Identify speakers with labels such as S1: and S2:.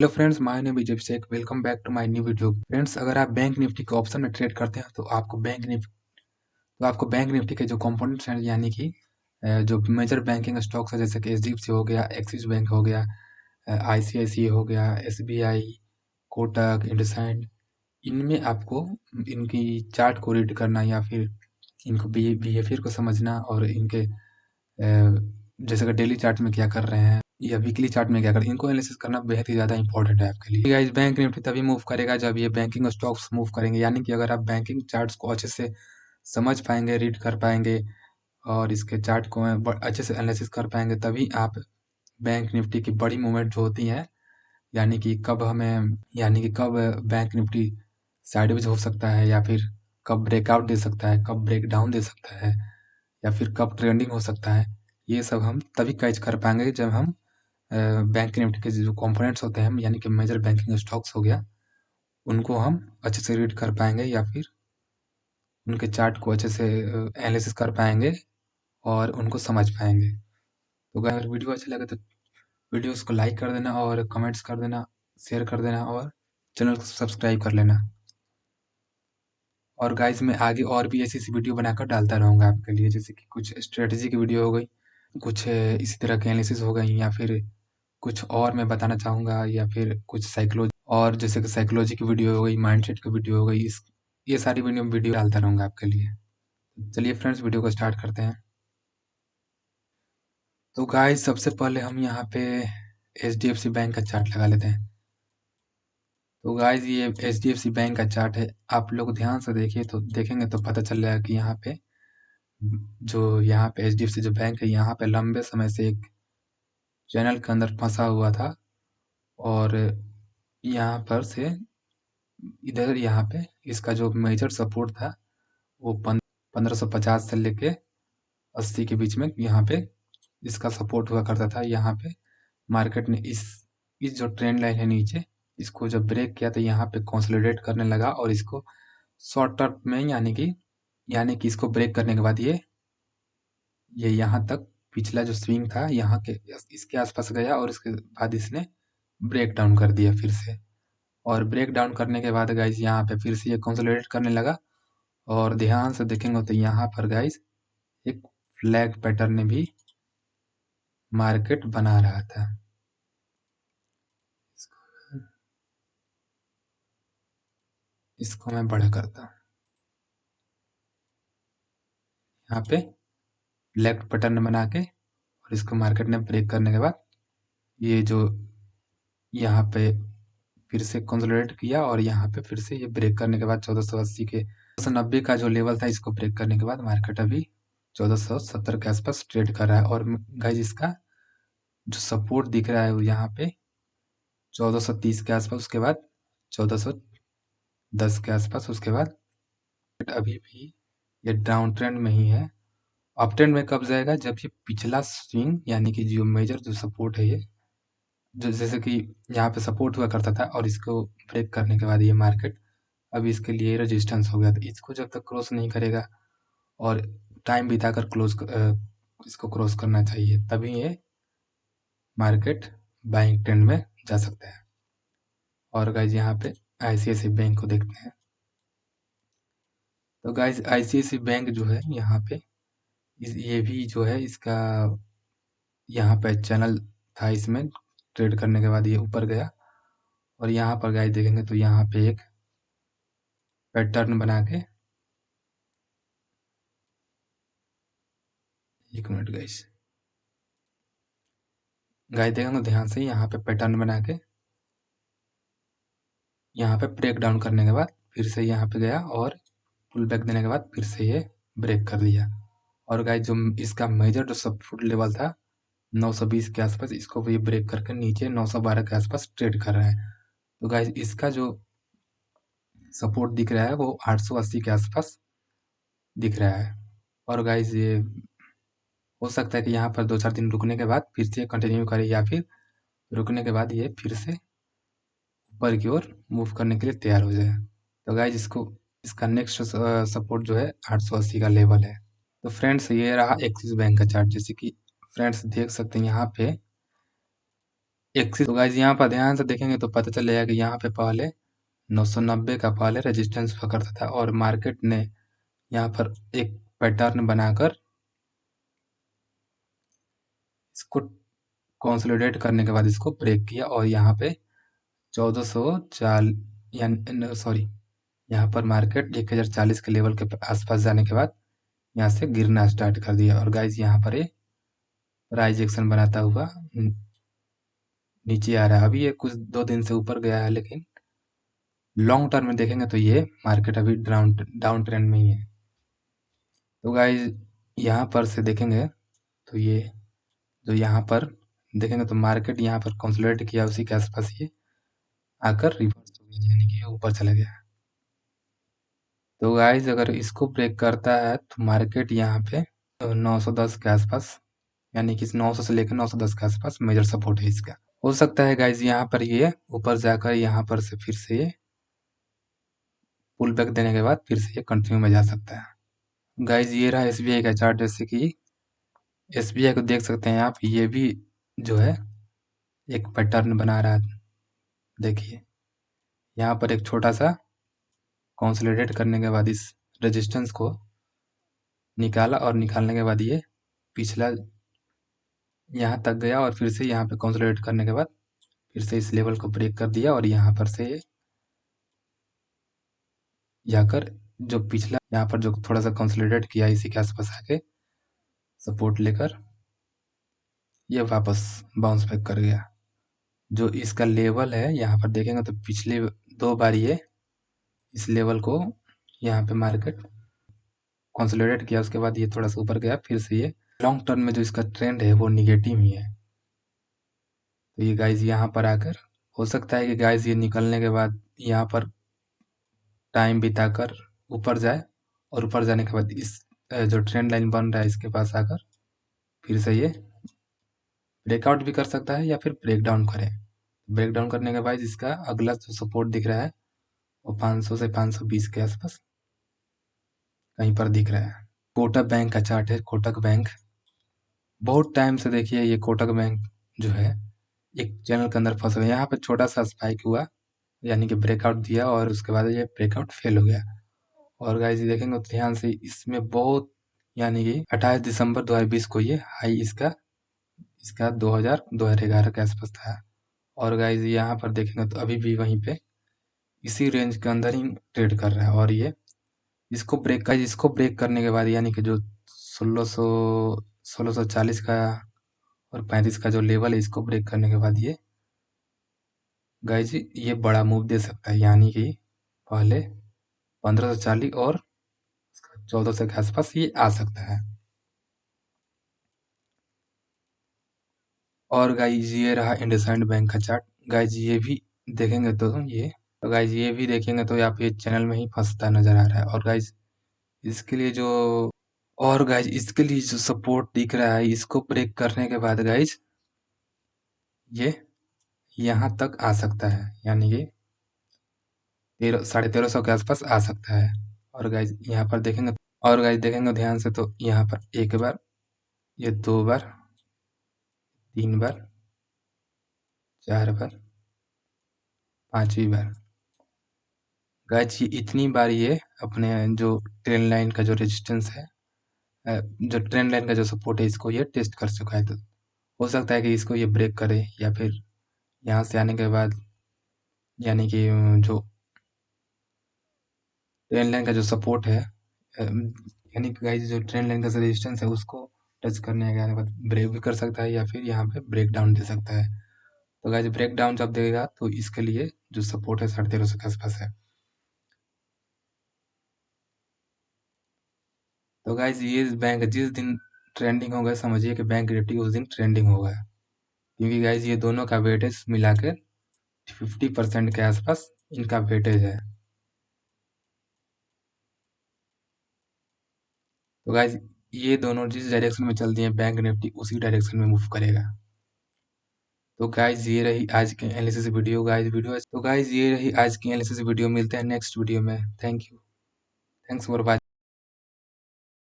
S1: Hello friends, my name is Abhishek. Welcome back to my new video. Friends, अगर आप bank Nifty के option में trade करते हैं तो आपको बैंक निफ्टी के जो कंपोनेंट्स हैं, यानी कि जो मेजर बैंकिंग स्टॉक्स है, जैसे कि एचडीएफसी हो गया, एक्सिस बैंक हो गया, आईसीआईसीआई हो गया, एसबीआई, कोटक, इंडसइंड, इनमें आपको इनकी चार्ट को रीड करना या फिर इनको बिहेवियर को समझना और इनके जैसे कि डेली चार्ट में क्या कर रहे हैं या वीकली चार्ट में क्या कर रहे हैं, इनको एनालिसिस करना बेहद ही ज़्यादा इंपॉर्टेंट है आपके लिए। गाइस, बैंक निफ्टी तभी मूव करेगा जब ये बैंकिंग स्टॉक्स मूव करेंगे, यानी कि अगर आप बैंकिंग चार्ट्स को अच्छे से समझ पाएंगे, रीड कर पाएंगे और इसके चार्ट को अच्छे से एनालिसिस कर पाएंगे, तभी आप बैंक निफ्टी की बड़ी मूवमेंट जो होती है, यानी कि कब बैंक निफ्टी साइडवेज हो सकता है या फिर कब ब्रेकआउट दे सकता है, कब ब्रेक डाउन दे सकता है या फिर कब ट्रेंडिंग हो सकता है, ये सब हम तभी कैच कर पाएंगे जब हम बैंक निफ्टी के जो कंपोनेंट्स होते हैं, यानी कि मेजर बैंकिंग स्टॉक्स हो गया, उनको हम अच्छे से रीड कर पाएंगे या फिर उनके चार्ट को अच्छे से एनालिसिस कर पाएंगे और उनको समझ पाएंगे। तो अगर वीडियो अच्छा लगे तो वीडियोस को लाइक कर देना और कमेंट्स कर देना, शेयर कर देना और चैनल को सब्सक्राइब कर लेना। और गाइस, मैं आगे और भी ऐसी वीडियो बनाकर डालता रहूँगा आपके लिए, जैसे कि कुछ स्ट्रेटजी की वीडियो हो गई, कुछ इसी तरह की एनालिसिस हो गई, या फिर कुछ और मैं बताना चाहूँगा, या फिर कुछ साइकोलॉजी, और जैसे कि साइकोलॉजी की वीडियो हो गई, माइंडसेट की वीडियो हो गई, ये सारी वीडियो डालता रहूँगा आपके लिए। चलिए फ्रेंड्स, वीडियो को स्टार्ट करते हैं। तो गाइस, सबसे पहले हम यहाँ पे एचडीएफसी बैंक का चार्ट लगा लेते हैं। तो गाइस, ये एचडीएफसी बैंक का चार्ट है। आप लोग ध्यान से देखिए तो देखेंगे तो पता चल जाएगा कि यहाँ पे एचडीएफसी जो बैंक है, यहाँ पे लंबे समय से एक चैनल के अंदर फंसा हुआ था और यहाँ पर से इधर यहाँ पे इसका जो मेजर सपोर्ट था वो 1550 से लेके 80 के बीच में यहाँ पे इसका सपोर्ट हुआ करता था। यहाँ पे मार्केट ने इस जो ट्रेंड लाइन है नीचे, इसको जब ब्रेक किया तो यहाँ पे कंसोलिडेट करने लगा और इसको शॉर्ट टर्म में, यानी कि इसको ब्रेक करने के बाद ये यहाँ तक पिछला जो स्विंग था यहाँ के इसके आसपास गया और इसके बाद इसने ब्रेक डाउन कर दिया फिर से। और ब्रेक डाउन करने के बाद गाइस, यहाँ पे फिर से ये कंसोलिडेट करने लगा और ध्यान से देखेंगे तो यहाँ पर गाइस एक फ्लैग पैटर्न ने भी मार्केट बना रहा था। इसको मैं बड़ा करता हूँ। यहाँ पे फ्लैग पैटर्न बना के और इसको मार्केट ने ब्रेक करने के बाद ये जो यहाँ पे फिर से कंसोलिडेट किया और यहाँ पे फिर से ये ब्रेक करने के बाद 1480 के 1490 का जो लेवल था, इसको ब्रेक करने के बाद मार्केट अभी 1470 के आसपास ट्रेड कर रहा है। और गाइस, इसका जो सपोर्ट दिख रहा है वो यहाँ पे 1430 के आसपास, उसके बाद 1410 के आसपास, उसके बाद अभी भी ये डाउन ट्रेंड में ही है। अप ट्रेंड में कब जाएगा? जब ये पिछला स्विंग, यानी कि जो मेजर जो सपोर्ट है, ये जो जैसे कि यहाँ पे सपोर्ट हुआ करता था और इसको ब्रेक करने के बाद ये मार्केट अभी इसके लिए रेजिस्टेंस हो गया, तो इसको जब तक क्रॉस नहीं करेगा और टाइम बिताकर इसको क्रॉस करना चाहिए, तभी ये मार्केट बाइंग ट्रेंड में जा सकता है। और गाइज, यहाँ पे आईसीआईसीआई बैंक को देखते हैं। तो गाइज, आईसीआईसीआई बैंक जो है यहाँ पे ये भी जो है इसका यहाँ पे चैनल था, इसमें ट्रेड करने के बाद ये ऊपर गया और यहाँ पर गाइज देखेंगे तो यहाँ पे एक पैटर्न बना के, एक मिनट गाइज देखेंगे ध्यान से, यहाँ पे पैटर्न बना के यहाँ पे ब्रेक डाउन करने के बाद फिर से यहाँ पे गया और पुल बैक देने के बाद फिर से ये ब्रेक कर दिया। और गाइज, जो इसका मेजर जो सपोर्ट लेवल था 920 के आसपास, इसको भी ब्रेक करके नीचे 912 के आसपास ट्रेड कर रहा है। तो गाइज, इसका जो सपोर्ट दिख रहा है वो 880 के आसपास दिख रहा है। और गाइज, ये हो सकता है कि यहाँ पर 2-4 दिन रुकने के बाद फिर से कंटिन्यू करे या फिर रुकने के बाद ये फिर से ऊपर की ओर मूव करने के लिए तैयार हो जाए। तो गाइज, इसका नेक्स्ट सपोर्ट जो है 880 का लेवल है। तो फ्रेंड्स, ये रहा एक्सिस बैंक का चार्ट। जैसे कि फ्रेंड्स देख सकते हैं यहाँ पे एक्सिस। तो गाइज यहाँ पर ध्यान से देखेंगे तो पता चलेगा कि यहाँ पे पहले 990 का पहले रेजिस्टेंस पकड़ता था और मार्केट ने यहाँ पर एक पैटर्न बनाकर इसको कंसोलिडेट करने के बाद इसको ब्रेक किया और यहाँ पे 1440 या सॉरी, यहाँ पर मार्केट 1040 के लेवल के आसपास जाने के बाद यहाँ से गिरना स्टार्ट कर दिया और गाइज यहाँ पर ये प्राइस एक्शन बनाता हुआ नीचे आ रहा है। अभी ये कुछ 2 दिन से ऊपर गया है, लेकिन लॉन्ग टर्म में देखेंगे तो ये मार्केट अभी डाउन ट्रेंड में ही है। तो गाइज यहाँ पर से देखेंगे तो ये जो यहाँ पर देखेंगे तो मार्केट यहाँ पर कंसोलिडेट किया, उसी के आसपास ये आकर रिवर्स हो गया, यानी कि ये ऊपर चला गया। तो गाइज अगर इसको ब्रेक करता है तो मार्केट यहाँ पे 910 के आसपास, यानी कि 900 से लेकर 910 के आसपास मेजर सपोर्ट है इसका। हो सकता है गाइज यहाँ पर ये ऊपर जाकर यहाँ पर से फिर से ये पुल बैक देने के बाद फिर से ये कंटिन्यू में जा सकता है। गाइज ये रहा एसबीआई का चार्ट। जैसे कि एसबीआई को देख सकते हैं आप, ये भी जो है एक पैटर्न बना रहा है। देखिए यहाँ पर एक छोटा सा कंसोलिडेट करने के बाद इस रेजिस्टेंस को निकाला और निकालने के बाद ये पिछला यहाँ तक गया और फिर से यहाँ पे कंसोलिडेट करने के बाद फिर से इस लेवल को ब्रेक कर दिया और यहाँ पर से जाकर जो पिछला यहाँ पर जो थोड़ा सा कंसोलिडेट किया इसी के आसपास आके सपोर्ट लेकर ये वापस बाउंस बैक कर गया। जो इसका लेवल है यहाँ पर देखेंगे तो पिछले 2 बार ये इस लेवल को यहाँ पे मार्केट कंसोलिडेट किया, उसके बाद ये थोड़ा सा ऊपर गया, फिर से ये लॉन्ग टर्म में जो इसका ट्रेंड है वो निगेटिव ही है। तो ये गाइज यहाँ पर आकर हो सकता है कि गाइज ये निकलने के बाद यहाँ पर टाइम बिताकर ऊपर जाए और ऊपर जाने के बाद इस जो ट्रेंड लाइन बन रहा है इसके पास आकर फिर से ये ब्रेकआउट भी कर सकता है या फिर ब्रेक डाउन करे। ब्रेक डाउन करने के बाद इसका अगला जो सपोर्ट दिख रहा है वो 500 से 520 के आसपास कहीं पर दिख रहा है। कोटक बैंक का चार्ट है। कोटक बैंक बहुत टाइम से देखिए ये कोटक बैंक जो है एक चैनल के अंदर फंस गया। यहाँ पे छोटा सा स्पाइक हुआ, यानी कि ब्रेकआउट दिया और उसके बाद ये ब्रेकआउट फेल हो गया। और गाइस ये देखेंगे तो ध्यान से इसमें बहुत, यानी कि 28 दिसंबर 2020 को ये हाई इसका 2011 के आसपास था। और गाइस यहाँ पर देखेंगे तो अभी भी वहीं पे इसी रेंज के अंदर ही ट्रेड कर रहा है और ये इसको ब्रेक करने के बाद, यानी कि जो 1640 का और 35 का जो लेवल है इसको ब्रेक करने के बाद ये गाइज ये बड़ा मूव दे सकता है, यानी कि पहले 1540 और 1400 के आसपास ये आ सकता है। और गाइज ये रहा इंडसइंड बैंक का चार्ट। गाइज ये भी देखेंगे तो गाइज ये भी देखेंगे तो आप ये चैनल में ही फंसता नजर आ रहा है। और गाइज इसके लिए जो सपोर्ट दिख रहा है इसको ब्रेक करने के बाद गाइज ये यहाँ तक आ सकता है, यानी कि 1350 के आसपास आ सकता है। और गाइज यहाँ पर देखेंगे ध्यान से तो यहाँ पर एक बार, ये 2 बार, 3 बार, 4 बार, 5वीं बार। गाइज ये इतनी बार ये अपने जो ट्रेंड लाइन का जो रेजिस्टेंस है, जो ट्रेंड लाइन का जो सपोर्ट है इसको ये टेस्ट कर चुका है। तो हो सकता है कि इसको ये ब्रेक करे या फिर यहाँ से आने के बाद, यानी कि जो ट्रेंड लाइन का जो सपोर्ट है, यानी कि गाइस जो ट्रेंड लाइन का जो रेजिस्टेंस है उसको टच करने के आने के बाद ब्रेक भी कर सकता है या फिर यहाँ पे ब्रेक डाउन दे सकता है। तो गाइस ब्रेक डाउन जब देगा तो इसके लिए जो सपोर्ट है 1350 के आसपास है। तो गाइस ये बैंक जिस दिन ट्रेंडिंग होगा समझिए कि बैंक निफ्टी उस दिन ट्रेंडिंग होगा, क्योंकि गाइस ये दोनों का वेटेज मिला के 50% के आसपास इनका वेटेज है। तो गाइस ये दोनों जिस डायरेक्शन में चलती हैं बैंक निफ्टी उसी डायरेक्शन में मूव करेगा। तो गाइस ये रही आज की एनालिसिस वीडियो। तो गाइस ये रही आज की एनालिसिस वीडियो। मिलते हैं नेक्स्ट वीडियो में। Thank you. Thanks for watching.